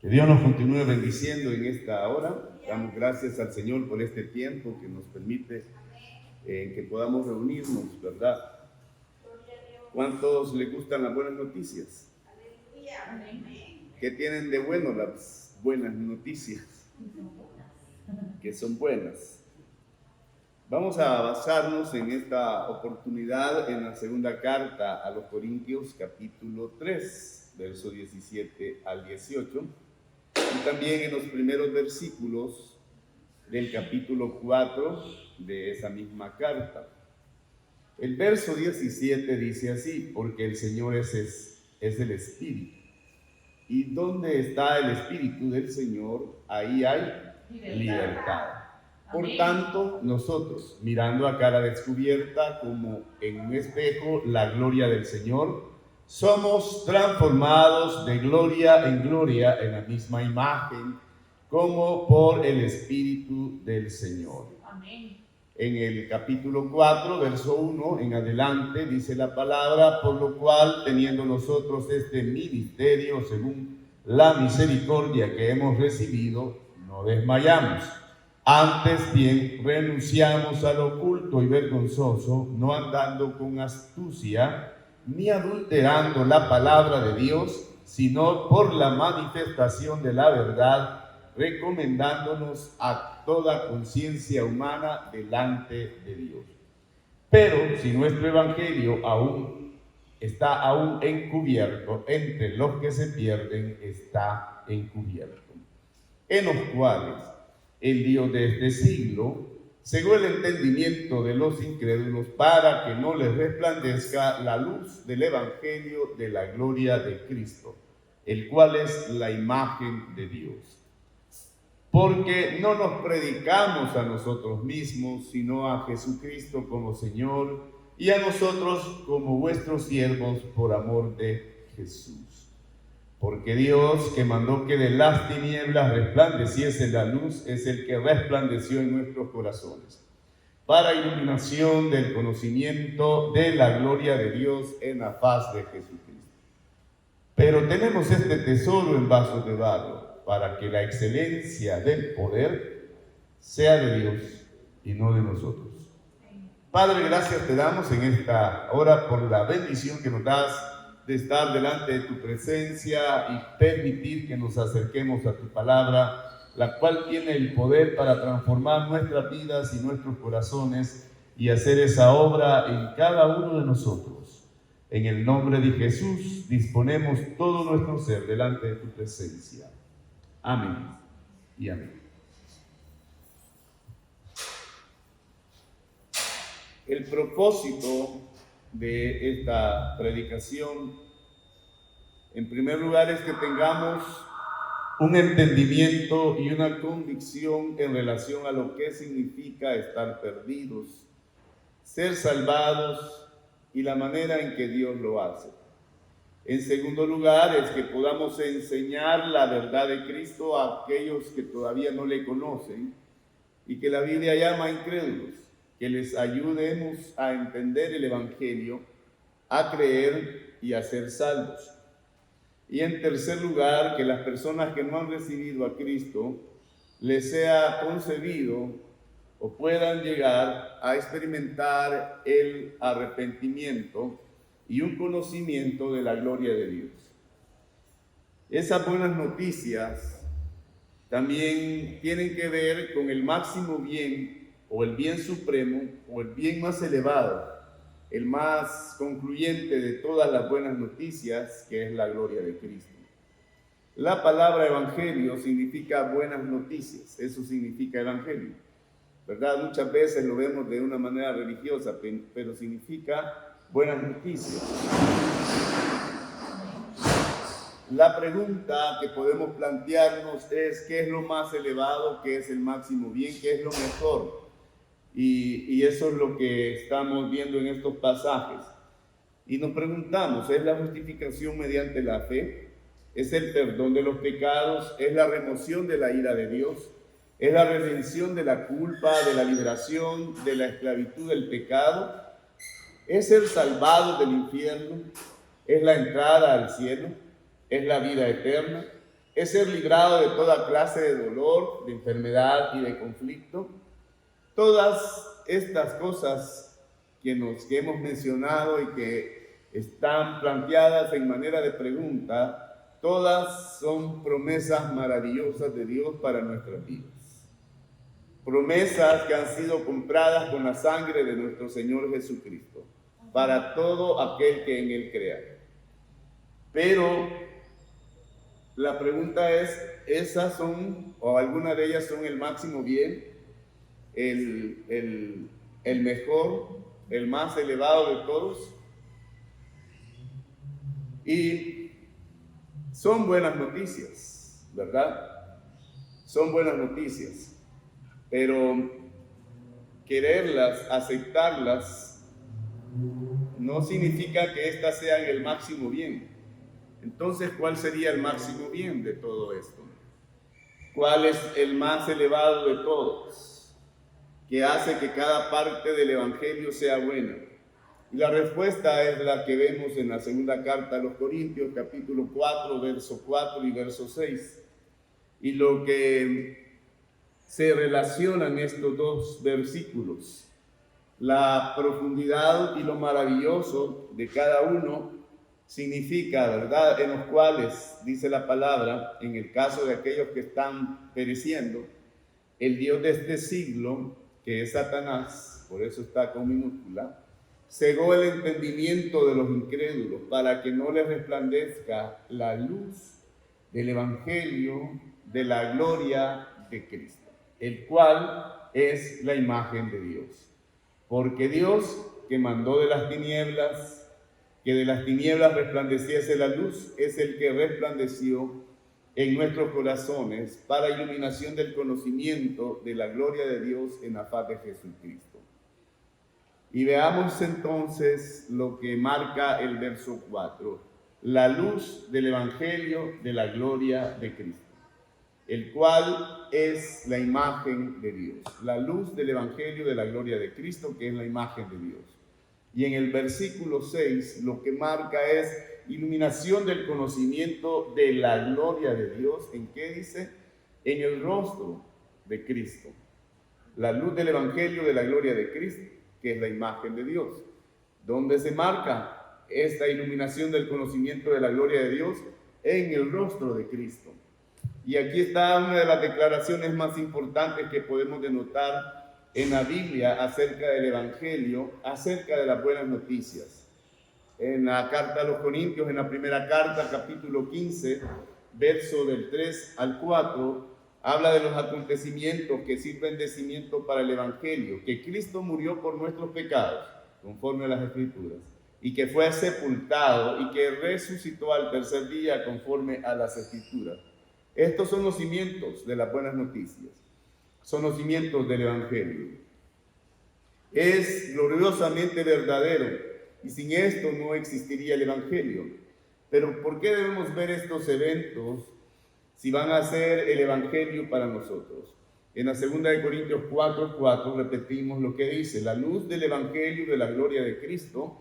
Que Dios nos continúe bendiciendo en esta hora. Damos gracias al Señor por este tiempo que nos permite que podamos reunirnos, ¿verdad? ¿Cuántos les gustan las buenas noticias? ¿Qué tienen de bueno las buenas noticias? Que son buenas. Vamos a basarnos en esta oportunidad en la segunda carta a los Corintios, capítulo 3, verso 17 al 18, y también en los primeros versículos del capítulo 4 de esa misma carta. El verso 17 dice así: porque el Señor es el Espíritu, y donde está el Espíritu del Señor, ahí hay libertad. Por tanto, nosotros, mirando a cara descubierta como en un espejo la gloria del Señor, somos transformados de gloria en gloria en la misma imagen, como por el Espíritu del Señor. Amén. En el capítulo 4, verso 1 en adelante, dice la palabra: por lo cual, teniendo nosotros este ministerio según la misericordia que hemos recibido, no desmayamos. Antes bien, renunciamos al oculto y vergonzoso, no andando con astucia, ni adulterando la palabra de Dios, sino por la manifestación de la verdad, recomendándonos a toda conciencia humana delante de Dios. Pero si nuestro evangelio está encubierto, entre los que se pierden está encubierto, en los cuales el Dios de este siglo cegó el entendimiento de los incrédulos para que no les resplandezca la luz del evangelio de la gloria de Cristo, el cual es la imagen de Dios. Porque no nos predicamos a nosotros mismos, sino a Jesucristo como Señor, y a nosotros como vuestros siervos por amor de Jesús. Porque Dios, que mandó que de las tinieblas resplandeciese la luz, es el que resplandeció en nuestros corazones, para iluminación del conocimiento de la gloria de Dios en la faz de Jesucristo. Pero tenemos este tesoro en vasos de barro, para que la excelencia del poder sea de Dios y no de nosotros. Padre, gracias te damos en esta hora por la bendición que nos das de estar delante de tu presencia y permitir que nos acerquemos a tu palabra, la cual tiene el poder para transformar nuestras vidas y nuestros corazones y hacer esa obra en cada uno de nosotros. En el nombre de Jesús disponemos todo nuestro ser delante de tu presencia. Amén y amén. El propósito de esta predicación, en primer lugar, es que tengamos un entendimiento y una convicción en relación a lo que significa estar perdidos, ser salvados y la manera en que Dios lo hace. En segundo lugar, es que podamos enseñar la verdad de Cristo a aquellos que todavía no le conocen y que la Biblia llama incrédulos, que les ayudemos a entender el Evangelio, a creer y a ser salvos. Y en tercer lugar, que las personas que no han recibido a Cristo les sea concedido o puedan llegar a experimentar el arrepentimiento y un conocimiento de la gloria de Dios. Esas buenas noticias también tienen que ver con el máximo bien o el bien supremo o el bien más elevado, el más concluyente de todas las buenas noticias, que es la gloria de Cristo. La palabra evangelio significa buenas noticias, eso significa evangelio, ¿verdad? Muchas veces lo vemos de una manera religiosa, pero significa buenas noticias. La pregunta que podemos plantearnos es: ¿qué es lo más elevado? ¿Qué es el máximo bien? ¿Qué es lo mejor? Y eso es lo que estamos viendo en estos pasajes. Y nos preguntamos: ¿es la justificación mediante la fe? ¿Es el perdón de los pecados? ¿Es la remoción de la ira de Dios? ¿Es la redención de la culpa, de la liberación de la esclavitud del pecado? ¿Es ser salvado del infierno? ¿Es la entrada al cielo? ¿Es la vida eterna? es ser librado de toda clase de dolor, de enfermedad y de conflicto. Todas estas cosas que hemos mencionado y que están planteadas en manera de pregunta, todas son promesas maravillosas de Dios para nuestras vidas. Promesas que han sido compradas con la sangre de nuestro Señor Jesucristo, para todo aquel que en Él crea. Pero la pregunta es, ¿esas son, o alguna de ellas son el máximo bien, el mejor, el más elevado de todos? Y son buenas noticias, ¿verdad? Son buenas noticias, pero quererlas, aceptarlas, no significa que éstas sean el máximo bien. Entonces, ¿cuál sería el máximo bien de todo esto? ¿Cuál es el más elevado de todos, que hace que cada parte del Evangelio sea buena? Y la respuesta es la que vemos en la segunda carta a los Corintios, capítulo 4, verso 4 y verso 6. Y lo que se relacionan estos dos versículos, la profundidad y lo maravilloso de cada uno, significa, ¿verdad?, en los cuales, dice la palabra, en el caso de aquellos que están pereciendo, el Dios de este siglo, que es Satanás, por eso está con minúscula, cegó el entendimiento de los incrédulos para que no les resplandezca la luz del Evangelio de la gloria de Cristo, el cual es la imagen de Dios. Porque Dios, que mandó de las tinieblas, que de las tinieblas resplandeciese la luz, es el que resplandeció en nuestros corazones para iluminación del conocimiento de la gloria de Dios en la faz de Jesucristo. Y veamos entonces lo que marca el verso 4, la luz del Evangelio de la gloria de Cristo, el cual es la imagen de Dios. La luz del Evangelio de la gloria de Cristo, que es la imagen de Dios. Y en el versículo 6 lo que marca es iluminación del conocimiento de la gloria de Dios. ¿En qué dice? En el rostro de Cristo. La luz del Evangelio de la gloria de Cristo, que es la imagen de Dios. ¿Dónde se marca esta iluminación del conocimiento de la gloria de Dios? En el rostro de Cristo. Y aquí está una de las declaraciones más importantes que podemos denotar en la Biblia acerca del Evangelio, acerca de las buenas noticias. En la carta a los Corintios, en la primera carta, capítulo 15, verso del 3 al 4, habla de los acontecimientos que sirven de cimiento para el Evangelio, que Cristo murió por nuestros pecados, conforme a las Escrituras, y que fue sepultado y que resucitó al tercer día, conforme a las Escrituras. Estos son los cimientos de las buenas noticias, son los cimientos del Evangelio. Es gloriosamente verdadero, y sin esto no existiría el Evangelio. Pero ¿por qué debemos ver estos eventos si van a ser el Evangelio para nosotros? En la segunda de Corintios 4:4 repetimos lo que dice: la luz del Evangelio de la gloria de Cristo,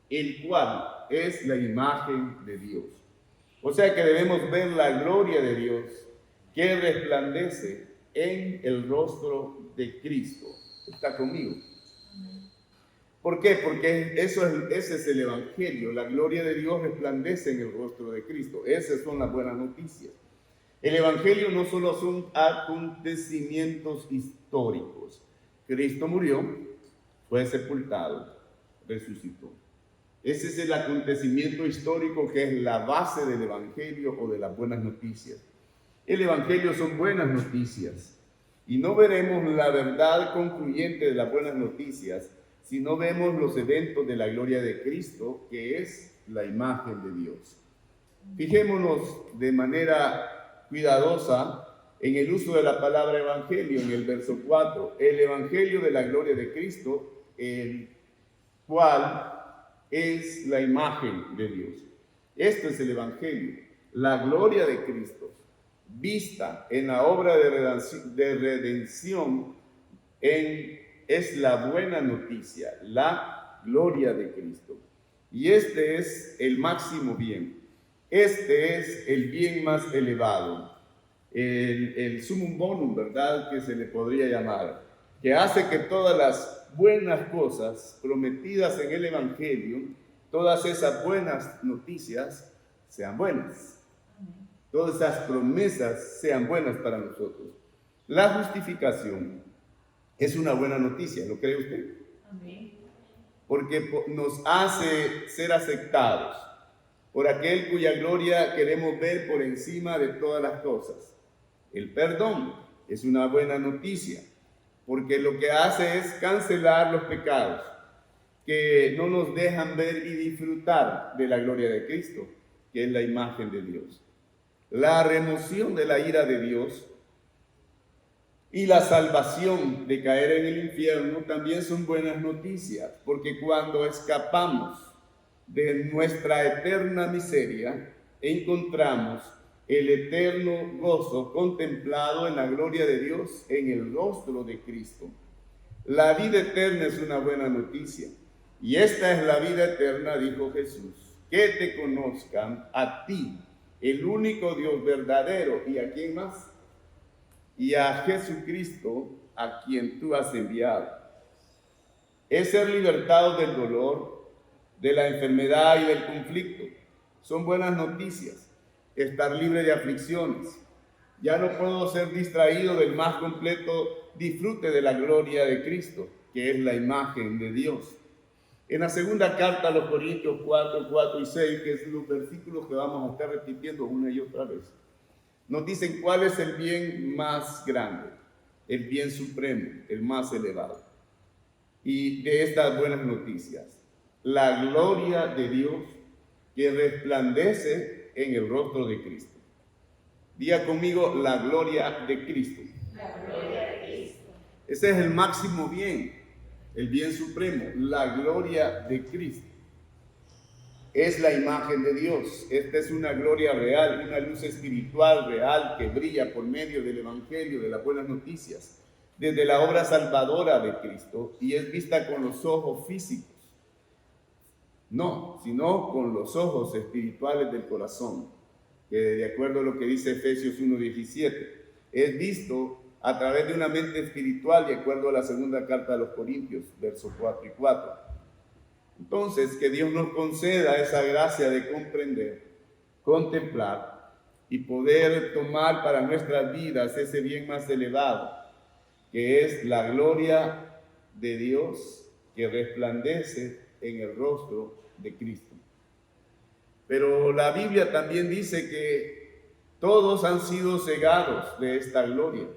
el cual es la imagen de Dios. O sea que debemos ver la gloria de Dios que resplandece en el rostro de Cristo. ¿Está conmigo? ¿Por qué? Porque ese es el Evangelio. La gloria de Dios resplandece en el rostro de Cristo. Esas son las buenas noticias. El Evangelio no solo son acontecimientos históricos. Cristo murió, fue sepultado, resucitó. Ese es el acontecimiento histórico que es la base del Evangelio o de las buenas noticias. El Evangelio son buenas noticias. Y no veremos la verdad concluyente de las buenas noticias si no vemos los eventos de la gloria de Cristo, que es la imagen de Dios. Fijémonos de manera cuidadosa en el uso de la palabra evangelio en el verso 4. El evangelio de la gloria de Cristo, el cual es la imagen de Dios. Este es el evangelio, la gloria de Cristo, vista en la obra de redención, es la buena noticia, la gloria de Cristo. Y este es el máximo bien. Este es el bien más elevado, el sumum bonum, ¿verdad? Que se le podría llamar, que hace que todas las buenas cosas prometidas en el Evangelio, todas esas buenas noticias, sean buenas. Todas esas promesas sean buenas para nosotros. La justificación es una buena noticia, ¿lo cree usted? Amén. Porque nos hace ser aceptados por aquel cuya gloria queremos ver por encima de todas las cosas. El perdón es una buena noticia, porque lo que hace es cancelar los pecados que no nos dejan ver y disfrutar de la gloria de Cristo, que es la imagen de Dios. La remoción de la ira de Dios y la salvación de caer en el infierno también son buenas noticias, porque cuando escapamos de nuestra eterna miseria, encontramos el eterno gozo contemplado en la gloria de Dios en el rostro de Cristo. La vida eterna es una buena noticia, y esta es la vida eterna, dijo Jesús, que te conozcan a ti, el único Dios verdadero, ¿y a quién más? Y a Jesucristo, a quien tú has enviado. Es ser libertados del dolor, de la enfermedad y del conflicto. Son buenas noticias. Estar libre de aflicciones. Ya no puedo ser distraído del más completo disfrute de la gloria de Cristo, que es la imagen de Dios. En la segunda carta a los Corintios 4, 4 y 6, que es los versículos que vamos a estar repitiendo una y otra vez, nos dicen cuál es el bien más grande, el bien supremo, el más elevado. Y de estas buenas noticias, la gloria de Dios que resplandece en el rostro de Cristo. Diga conmigo, la gloria de Cristo. La gloria de Cristo. Ese es el máximo bien, el bien supremo, la gloria de Cristo. Es la imagen de Dios. Esta es una gloria real, una luz espiritual real que brilla por medio del Evangelio, de las buenas noticias, desde la obra salvadora de Cristo, y es vista con los ojos físicos. No, sino con los ojos espirituales del corazón, que de acuerdo a lo que dice Efesios 1:17, es visto a través de una mente espiritual, de acuerdo a la segunda carta a los Corintios, versos 4 y 4. Entonces, que Dios nos conceda esa gracia de comprender, contemplar y poder tomar para nuestras vidas ese bien más elevado, que es la gloria de Dios que resplandece en el rostro de Cristo. Pero la Biblia también dice que todos han sido cegados de esta gloria.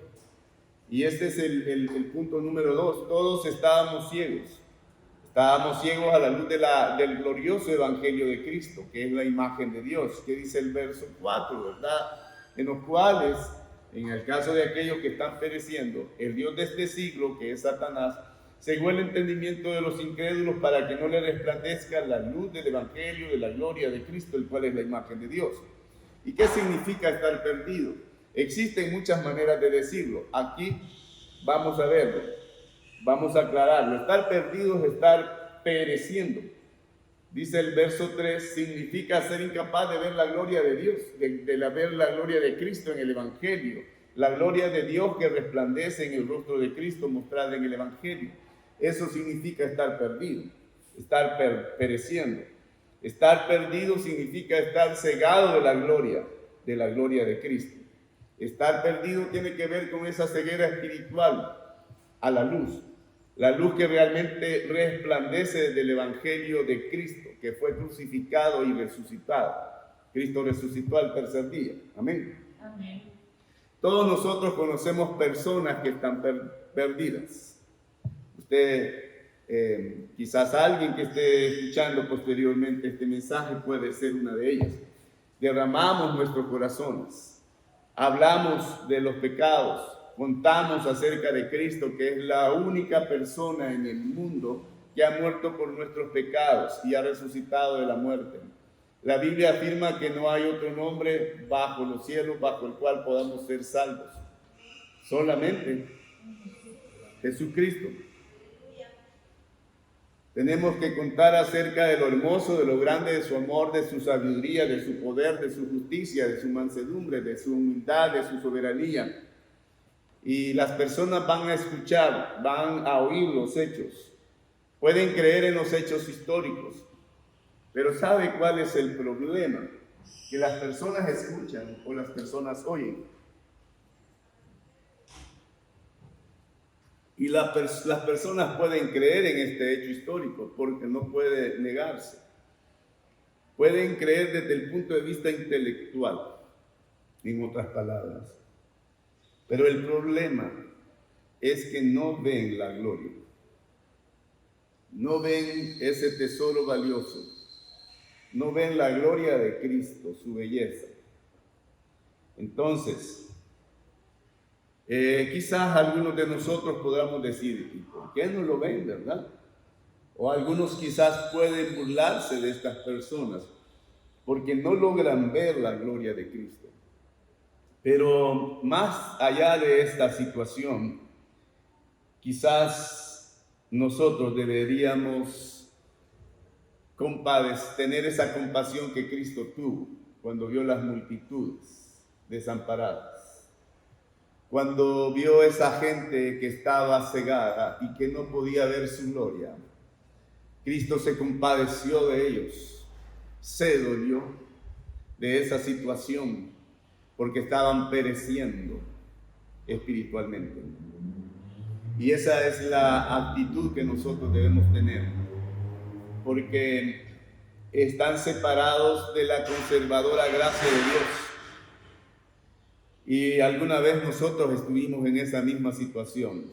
Y este es el punto número 2. Todos estábamos ciegos. Estábamos ciegos a la luz del glorioso evangelio de Cristo, que es la imagen de Dios, que dice el verso 4, ¿verdad? En los cuales, en el caso de aquellos que están pereciendo, el Dios de este siglo, que es Satanás, cegó el entendimiento de los incrédulos para que no le resplandezca la luz del evangelio de la gloria de Cristo, el cual es la imagen de Dios. ¿Y qué significa estar perdido? Existen muchas maneras de decirlo. Aquí vamos a verlo. Vamos a aclararlo. Estar perdido es estar pereciendo. Dice el verso 3, significa ser incapaz de ver la gloria de Dios, de ver la gloria de Cristo en el Evangelio. La gloria de Dios que resplandece en el rostro de Cristo mostrada en el Evangelio. Eso significa estar perdido, estar pereciendo. Estar perdido significa estar cegado de la gloria de Cristo. Estar perdido tiene que ver con esa ceguera espiritual a la luz que realmente resplandece desde el Evangelio de Cristo, que fue crucificado y resucitado. Cristo resucitó al tercer día. Amén. Amén. Todos nosotros conocemos personas que están perdidas. Usted, quizás alguien que esté escuchando posteriormente este mensaje puede ser una de ellas. Derramamos nuestros corazones, hablamos de los pecados, contamos acerca de Cristo, que es la única persona en el mundo que ha muerto por nuestros pecados y ha resucitado de la muerte. La Biblia afirma que no hay otro nombre bajo los cielos bajo el cual podamos ser salvos. Solamente Jesucristo. Tenemos que contar acerca de lo hermoso, de lo grande de su amor, de su sabiduría, de su poder, de su justicia, de su mansedumbre, de su humildad, de su soberanía. Y las personas van a escuchar, van a oír los hechos. Pueden creer en los hechos históricos. Pero ¿sabe cuál es el problema? Que las personas escuchan o las personas oyen. Y las personas pueden creer en este hecho histórico porque no puede negarse. Pueden creer desde el punto de vista intelectual, en otras palabras. Pero el problema es que no ven la gloria. No ven ese tesoro valioso. No ven la gloria de Cristo, su belleza. Entonces, quizás algunos de nosotros podamos decir, ¿y por qué no lo ven, verdad? O algunos quizás pueden burlarse de estas personas porque no logran ver la gloria de Cristo. Pero más allá de esta situación, quizás nosotros deberíamos tener esa compasión que Cristo tuvo cuando vio las multitudes desamparadas. Cuando vio esa gente que estaba cegada y que no podía ver su gloria, Cristo se compadeció de ellos, se dolió de esa situación porque estaban pereciendo espiritualmente. Y esa es la actitud que nosotros debemos tener, porque están separados de la conservadora gracia de Dios. Y alguna vez nosotros estuvimos en esa misma situación.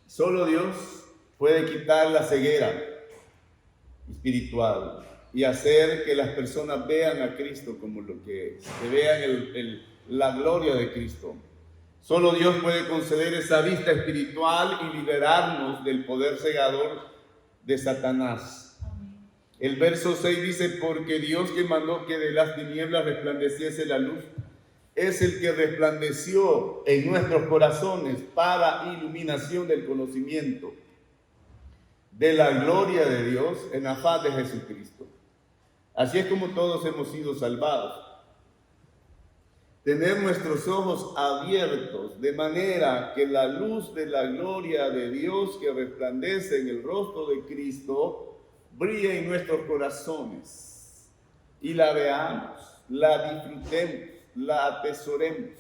Solo Dios puede quitar la ceguera espiritual y hacer que las personas vean a Cristo como lo que es, que vean la gloria de Cristo. Solo Dios puede conceder esa vista espiritual y liberarnos del poder cegador de Satanás. El verso 6 dice, porque Dios que mandó que de las tinieblas resplandeciese la luz, es el que resplandeció en nuestros corazones para iluminación del conocimiento de la gloria de Dios en la faz de Jesucristo. Así es como todos hemos sido salvados. Tener nuestros ojos abiertos de manera que la luz de la gloria de Dios que resplandece en el rostro de Cristo brille en nuestros corazones y la veamos, la disfrutemos, la atesoremos,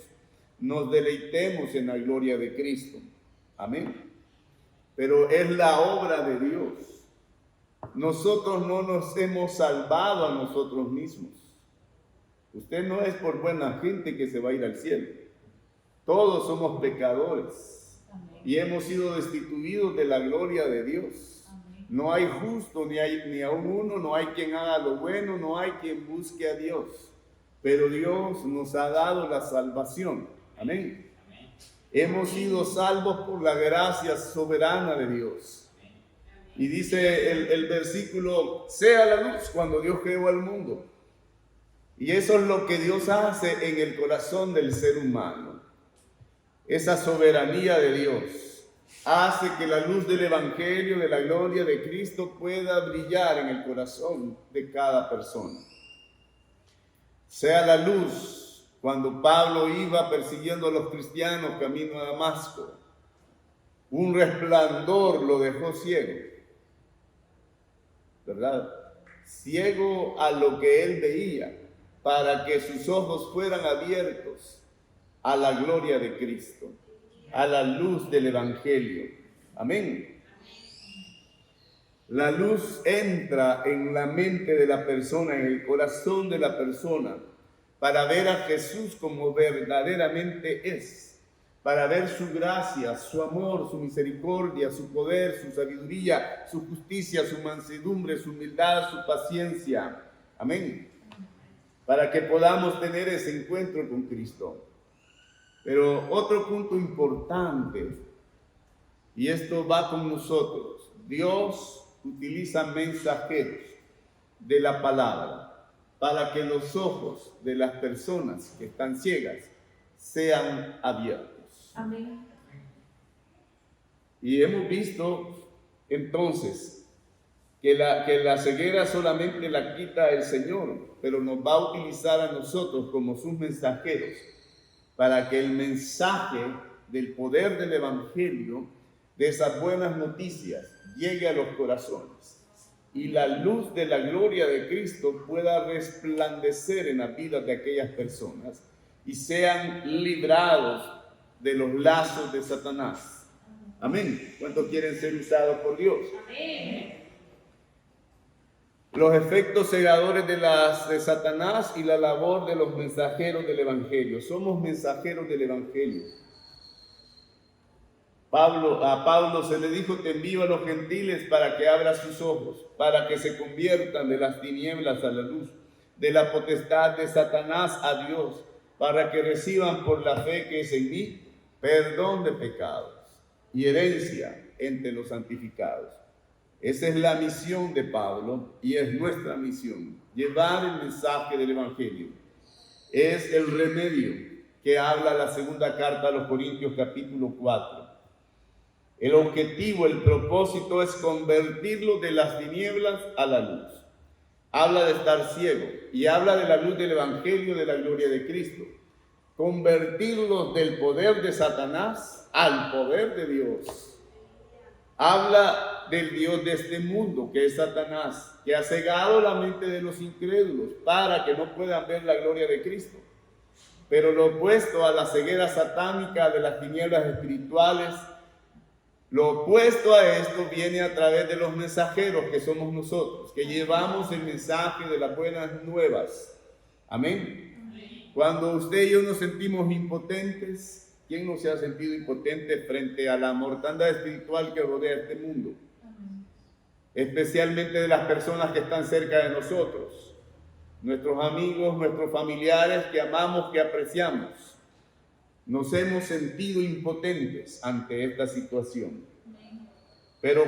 nos deleitemos en la gloria de Cristo. Amén. Pero es la obra de Dios. Nosotros no nos hemos salvado a nosotros mismos. Usted no es por buena gente que se va a ir al cielo. Todos somos pecadores. Amén. Y hemos sido destituidos de la gloria de Dios. Amén. No hay justo ni aún uno, no hay quien haga lo bueno, no hay quien busque a Dios. Pero Dios nos ha dado la salvación. Amén. Amén. Hemos sido salvos por la gracia soberana de Dios. Y dice el versículo, sea la luz cuando Dios creó al mundo. Y eso es lo que Dios hace en el corazón del ser humano. Esa soberanía de Dios hace que la luz del Evangelio, de la gloria de Cristo, pueda brillar en el corazón de cada persona. Sea la luz cuando Pablo iba persiguiendo a los cristianos camino a Damasco. Un resplandor lo dejó ciego, ¿verdad? Ciego a lo que él veía, para que sus ojos fueran abiertos a la gloria de Cristo, a la luz del Evangelio. Amén. La luz entra en la mente de la persona, en el corazón de la persona, para ver a Jesús como verdaderamente es, para ver su gracia, su amor, su misericordia, su poder, su sabiduría, su justicia, su mansedumbre, su humildad, su paciencia. Amén. Para que podamos tener ese encuentro con Cristo. Pero otro punto importante, y esto va con nosotros, Dios utiliza mensajeros de la palabra para que los ojos de las personas que están ciegas sean abiertos. Amén. Y hemos visto entonces que la ceguera solamente la quita el Señor, pero nos va a utilizar a nosotros como sus mensajeros para que el mensaje del poder del Evangelio, de esas buenas noticias, llegue a los corazones y la luz de la gloria de Cristo pueda resplandecer en la vida de aquellas personas y sean librados de los lazos de Satanás. Amén. ¿Cuántos quieren ser usados por Dios? Amén. Los efectos cegadores de Satanás y la labor de los mensajeros del Evangelio. Somos mensajeros del Evangelio. A Pablo se le dijo: te envío a los gentiles para que abra sus ojos, para que se conviertan de las tinieblas a la luz, de la potestad de Satanás a Dios, para que reciban por la fe que es en mí perdón de pecados y herencia entre los santificados. Esa es la misión de Pablo y es nuestra misión, llevar el mensaje del Evangelio. Es el remedio que habla la segunda carta a los Corintios capítulo 4. El objetivo, el propósito es convertirlo de las tinieblas a la luz. Habla de estar ciego y habla de la luz del Evangelio de la gloria de Cristo. Convertirlos del poder de Satanás al poder de Dios. Habla del Dios de este mundo, que es Satanás, que ha cegado la mente de los incrédulos para que no puedan ver la gloria de Cristo. Pero lo opuesto a la ceguera satánica de las tinieblas espirituales, lo opuesto a esto viene a través de los mensajeros que somos nosotros, que llevamos el mensaje de las buenas nuevas. Amén. Cuando usted y yo nos sentimos impotentes, ¿quién no se ha sentido impotente frente a la mortandad espiritual que rodea este mundo? Especialmente de las personas que están cerca de nosotros, nuestros amigos, nuestros familiares que amamos, que apreciamos. Nos hemos sentido impotentes ante esta situación. Pero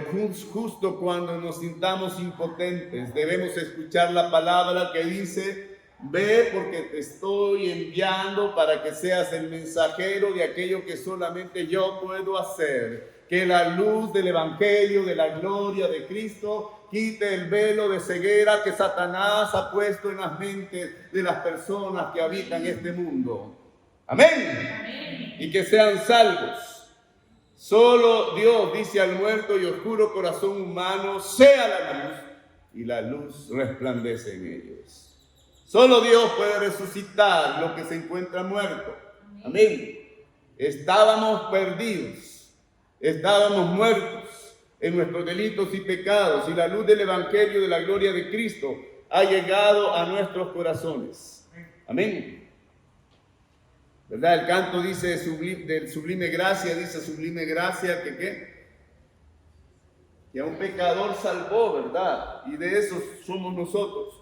justo cuando nos sintamos impotentes, debemos escuchar la palabra que dice: ve, porque te estoy enviando para que seas el mensajero de aquello que solamente yo puedo hacer. Que la luz del Evangelio, de la gloria de Cristo, quite el velo de ceguera que Satanás ha puesto en las mentes de las personas que habitan este mundo. Amén. Amén. Y que sean salvos. Solo Dios dice al muerto y oscuro corazón humano: sea la luz, y la luz resplandece en ellos. Solo Dios puede resucitar lo que se encuentra muerto. Amén. Estábamos perdidos, estábamos muertos en nuestros delitos y pecados, y la luz del Evangelio de la gloria de Cristo ha llegado a nuestros corazones. Amén. ¿Verdad? El canto dice del sublime gracia, dice sublime gracia que ¿qué? Que a un pecador salvó, ¿verdad? Y de esos somos nosotros.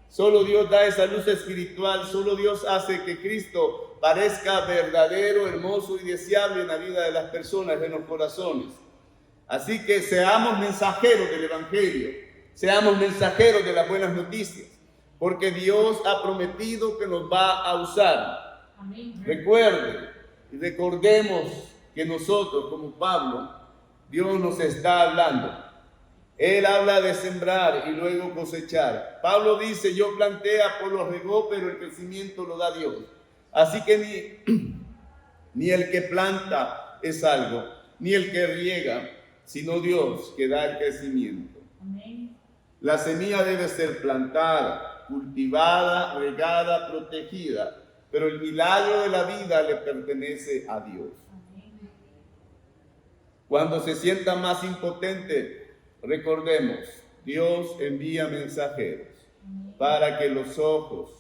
Solo Dios da esa luz espiritual, solo Dios hace que Cristo parezca verdadero, hermoso y deseable en la vida de las personas, en los corazones. Así que seamos mensajeros del Evangelio, seamos mensajeros de las buenas noticias, porque Dios ha prometido que nos va a usar. Amén. Recuerden y recordemos que nosotros, como Pablo, Dios nos está hablando. Él habla de sembrar y luego cosechar. Pablo dice: yo planté, Apolo regó, pero el crecimiento lo da Dios. Así que ni el que planta es algo, ni el que riega, sino Dios que da el crecimiento. Amén. La semilla debe ser plantada, cultivada, regada, protegida, pero el milagro de la vida le pertenece a Dios. Amén. Cuando se sienta más impotente, recordemos: Dios envía mensajeros para que los ojos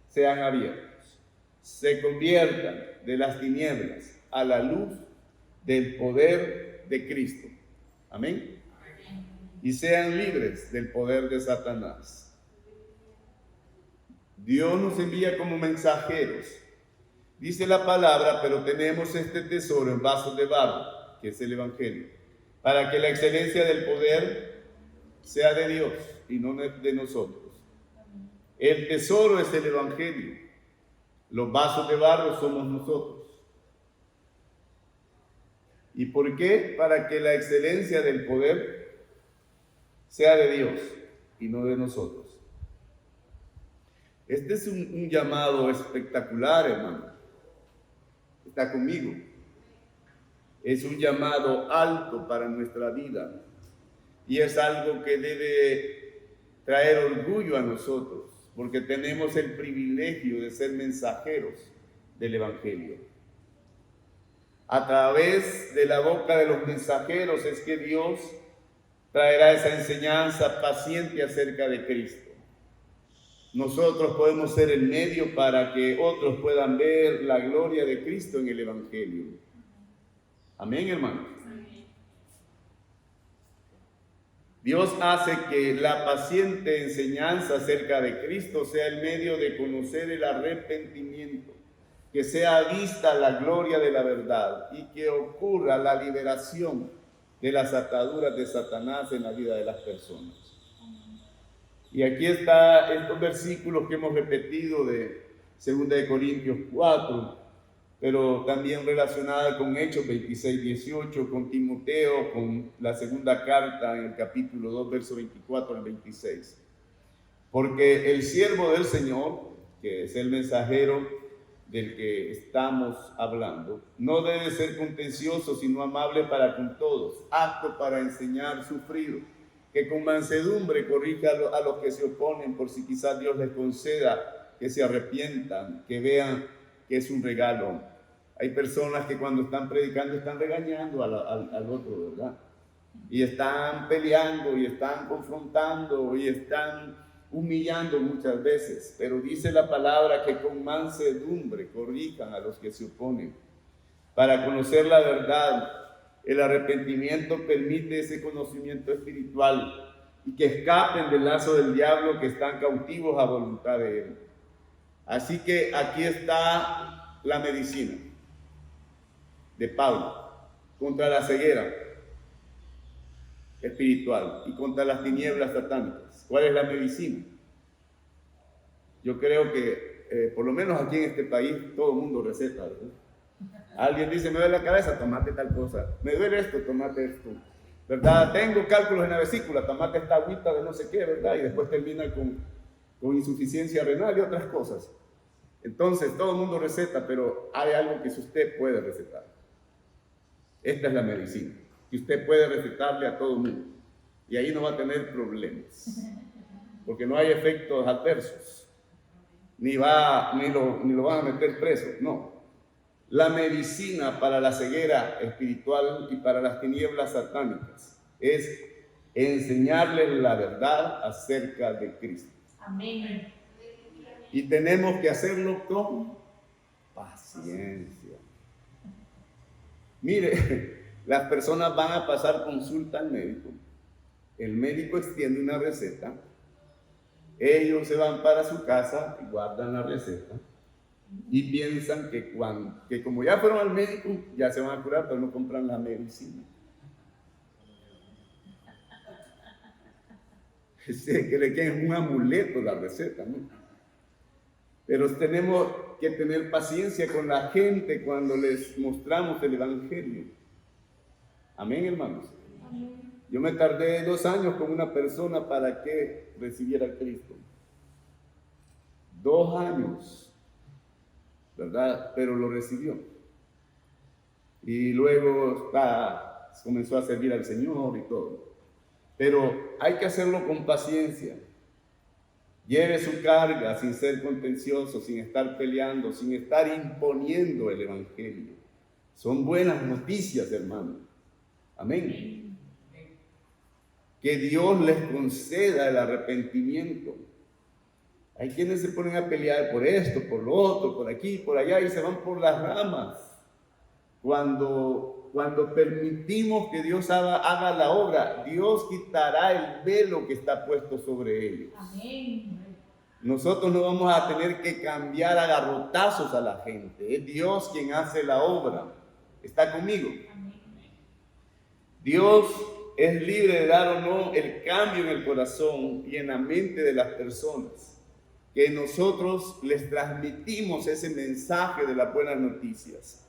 sean abiertos, se conviertan de las tinieblas a la luz del poder de Cristo. Amén. Y sean libres del poder de Satanás. Dios nos envía como mensajeros. Dice la palabra: pero tenemos este tesoro en vasos de barro, que es el Evangelio, para que la excelencia del poder sea de Dios y no de nosotros. El tesoro es el Evangelio. Los vasos de barro somos nosotros. ¿Y por qué? Para que la excelencia del poder sea de Dios y no de nosotros. Este es un llamado espectacular, hermano. Está conmigo. Es un llamado alto para nuestra vida. Y es algo que debe traer orgullo a nosotros, porque tenemos el privilegio de ser mensajeros del Evangelio. A través de la boca de los mensajeros es que Dios traerá esa enseñanza paciente acerca de Cristo. Nosotros podemos ser el medio para que otros puedan ver la gloria de Cristo en el Evangelio. Amén, hermanos. Dios hace que la paciente enseñanza acerca de Cristo sea el medio de conocer el arrepentimiento, que sea vista la gloria de la verdad y que ocurra la liberación de las ataduras de Satanás en la vida de las personas. Y aquí está estos versículos que hemos repetido de 2 Corintios 4, pero también relacionada con Hechos 26, 18, con Timoteo, con la segunda carta en el capítulo 2, verso 24 al 26. Porque el siervo del Señor, que es el mensajero del que estamos hablando, no debe ser contencioso, sino amable para con todos, apto para enseñar, sufrido, que con mansedumbre corrija a los que se oponen, por si quizás Dios les conceda que se arrepientan, que vean que es un regalo. Hay personas que cuando están predicando están regañando al otro, ¿verdad? Y están peleando, y están confrontando, y están humillando muchas veces. Pero dice la palabra que con mansedumbre corrijan a los que se oponen. Para conocer la verdad, el arrepentimiento permite ese conocimiento espiritual y que escapen del lazo del diablo, que están cautivos a voluntad de él. Así que aquí está la medicina de Pablo contra la ceguera espiritual y contra las tinieblas satánicas. ¿Cuál es la medicina? Yo creo que por lo menos aquí en este país todo el mundo receta, ¿verdad? Alguien dice, me duele la cabeza, tomate tal cosa. Me duele esto, tomate esto. ¿Verdad? Tengo cálculos en la vesícula, tomate esta agüita de no sé qué, ¿verdad? Y después termina con insuficiencia renal y otras cosas. Entonces, todo el mundo receta, pero hay algo que usted puede recetar. Esta es la medicina, que usted puede recetarle a todo el mundo. Y ahí no va a tener problemas, porque no hay efectos adversos, ni lo van a meter preso, no. La medicina para la ceguera espiritual y para las tinieblas satánicas es enseñarles la verdad acerca de Cristo. Amén. Y tenemos que hacerlo con paciencia. Mire, las personas van a pasar consulta al médico. El médico extiende una receta. Ellos se van para su casa y guardan la receta. Y piensan que como ya fueron al médico, ya se van a curar, pero no compran la medicina. Se cree que es un amuleto la receta, ¿no? Pero tenemos que tener paciencia con la gente cuando les mostramos el Evangelio. Amén, hermanos. Amén. Yo me tardé 2 años con una persona para que recibiera a Cristo. 2 años. ¿Verdad? Pero lo recibió. Y luego comenzó a servir al Señor y todo. Pero hay que hacerlo con paciencia. Lleve su carga sin ser contencioso, sin estar peleando, sin estar imponiendo el Evangelio. Son buenas noticias, hermano. Amén. Que Dios les conceda el arrepentimiento. Hay quienes se ponen a pelear por esto, por lo otro, por aquí, por allá, y se van por las ramas. Cuando permitimos que Dios haga la obra, Dios quitará el velo que está puesto sobre ellos. Amén. Nosotros no vamos a tener que cambiar a garrotazos a la gente. Es Dios quien hace la obra. ¿Está conmigo? Amén. Dios es libre de dar o no el cambio en el corazón y en la mente de las personas, que nosotros les transmitimos ese mensaje de las buenas noticias.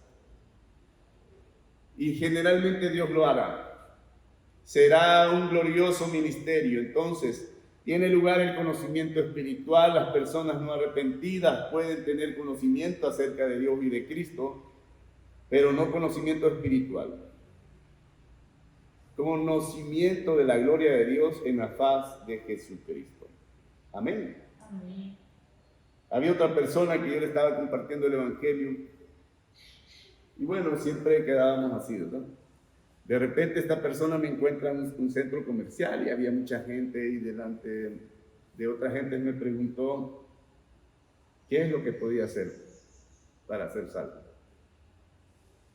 y generalmente Dios lo hará. Será un glorioso ministerio. Entonces, tiene lugar el conocimiento espiritual. Las personas no arrepentidas pueden tener conocimiento acerca de Dios y de Cristo, pero no conocimiento espiritual. Conocimiento de la gloria de Dios en la faz de Jesucristo. Amén. Amén. Había otra persona que yo le estaba compartiendo el evangelio y bueno, siempre quedábamos así, ¿verdad? De repente esta persona me encuentra en un centro comercial y había mucha gente y delante de otra gente me preguntó qué es lo que podía hacer para ser salvo.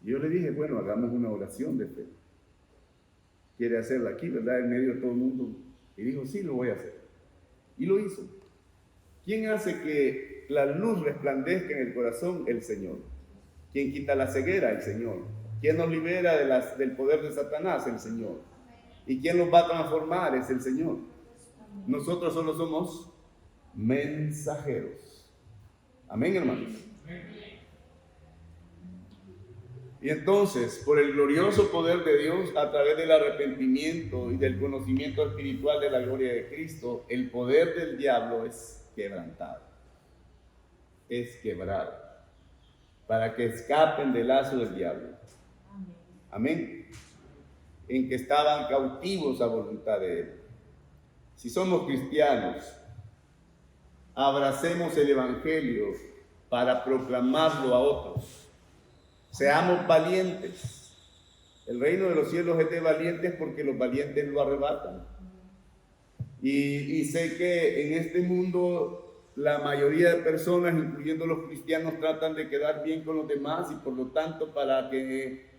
Y yo le dije, bueno, hagamos una oración de fe. Quiere hacerla aquí, ¿verdad? En medio de todo el mundo. Y dijo, sí, lo voy a hacer. Y lo hizo. ¿Quién hace que la luz resplandezca en el corazón? El Señor. ¿Quién quita la ceguera? El Señor. ¿Quién nos libera del poder de Satanás? El Señor. ¿Y quién nos va a transformar? Es el Señor. Nosotros solo somos mensajeros. Amén, hermanos. Y entonces, por el glorioso poder de Dios, a través del arrepentimiento y del conocimiento espiritual de la gloria de Cristo, el poder del diablo es quebrantado. Es quebrado. Para que escapen del lazo del diablo. Amén. En que estaban cautivos a voluntad de Él. Si somos cristianos, abracemos el Evangelio para proclamarlo a otros. Seamos valientes. El reino de los cielos es de valientes porque los valientes lo arrebatan. Y sé que en este mundo la mayoría de personas, incluyendo los cristianos, tratan de quedar bien con los demás y por lo tanto para que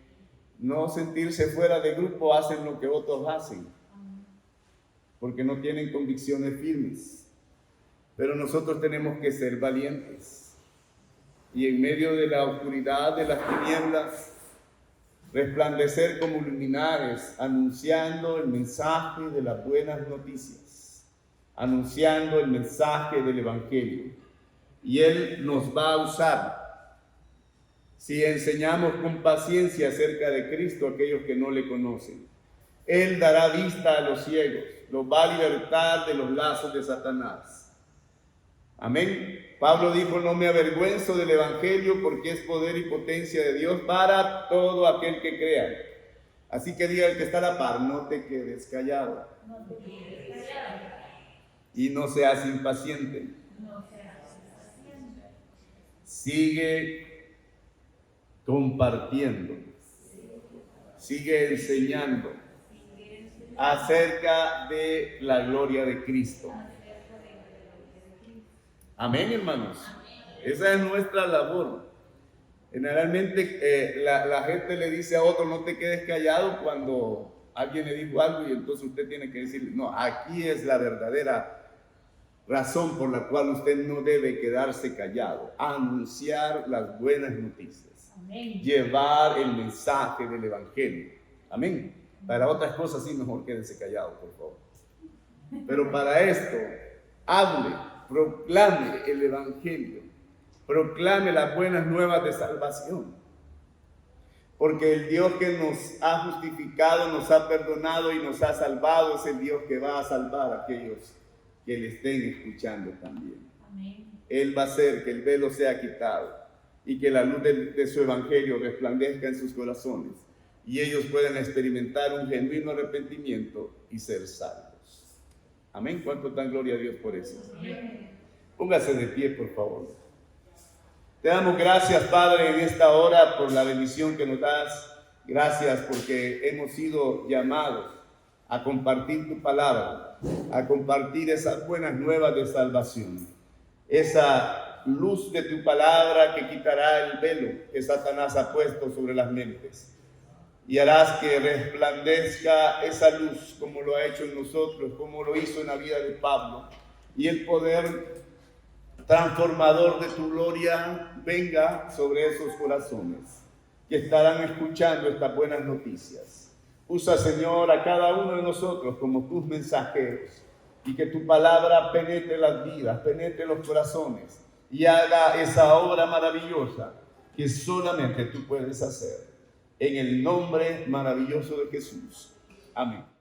no sentirse fuera de grupo hacen lo que otros hacen. Porque no tienen convicciones firmes. Pero nosotros tenemos que ser valientes. Y en medio de la oscuridad, de las tinieblas, resplandecer como luminares, anunciando el mensaje de las buenas noticias, anunciando el mensaje del Evangelio. Y Él nos va a usar si enseñamos con paciencia acerca de Cristo a aquellos que no le conocen. Él dará vista a los ciegos, los va a libertar de los lazos de Satanás. Amén. Pablo dijo, no me avergüenzo del Evangelio porque es poder y potencia de Dios para todo aquel que crea. Así que diga el que está a la par, no te quedes callado. No te quedes callado. Y no seas impaciente. No seas impaciente. Sigue compartiendo. Sigue enseñando acerca de la gloria de Cristo. Amén, hermanos. Esa es nuestra labor. Generalmente la gente le dice a otro, no te quedes callado cuando alguien le dijo algo y entonces usted tiene que decirle, no, aquí es la verdadera razón por la cual usted no debe quedarse callado. Anunciar las buenas noticias. Amén. Llevar el mensaje del Evangelio. Amén. Para otras cosas sí, mejor quédese callado, por favor. Pero para esto, hable. Proclame el Evangelio, proclame las buenas nuevas de salvación, porque el Dios que nos ha justificado, nos ha perdonado y nos ha salvado es el Dios que va a salvar a aquellos que le estén escuchando también. Amén. Él va a hacer que el velo sea quitado y que la luz de su Evangelio resplandezca en sus corazones y ellos puedan experimentar un genuino arrepentimiento y ser salvos. Amén. ¿Cuánto dan gloria a Dios por eso? Amén. Póngase de pie, por favor. Te damos gracias, Padre, en esta hora por la bendición que nos das. Gracias porque hemos sido llamados a compartir tu palabra, a compartir esas buenas nuevas de salvación. Esa luz de tu palabra que quitará el velo que Satanás ha puesto sobre las mentes. Y harás que resplandezca esa luz como lo ha hecho en nosotros, como lo hizo en la vida de Pablo. Y el poder transformador de tu gloria venga sobre esos corazones que estarán escuchando estas buenas noticias. Usa, Señor, a cada uno de nosotros como tus mensajeros y que tu palabra penetre las vidas, penetre los corazones y haga esa obra maravillosa que solamente tú puedes hacer. En el nombre maravilloso de Jesús. Amén.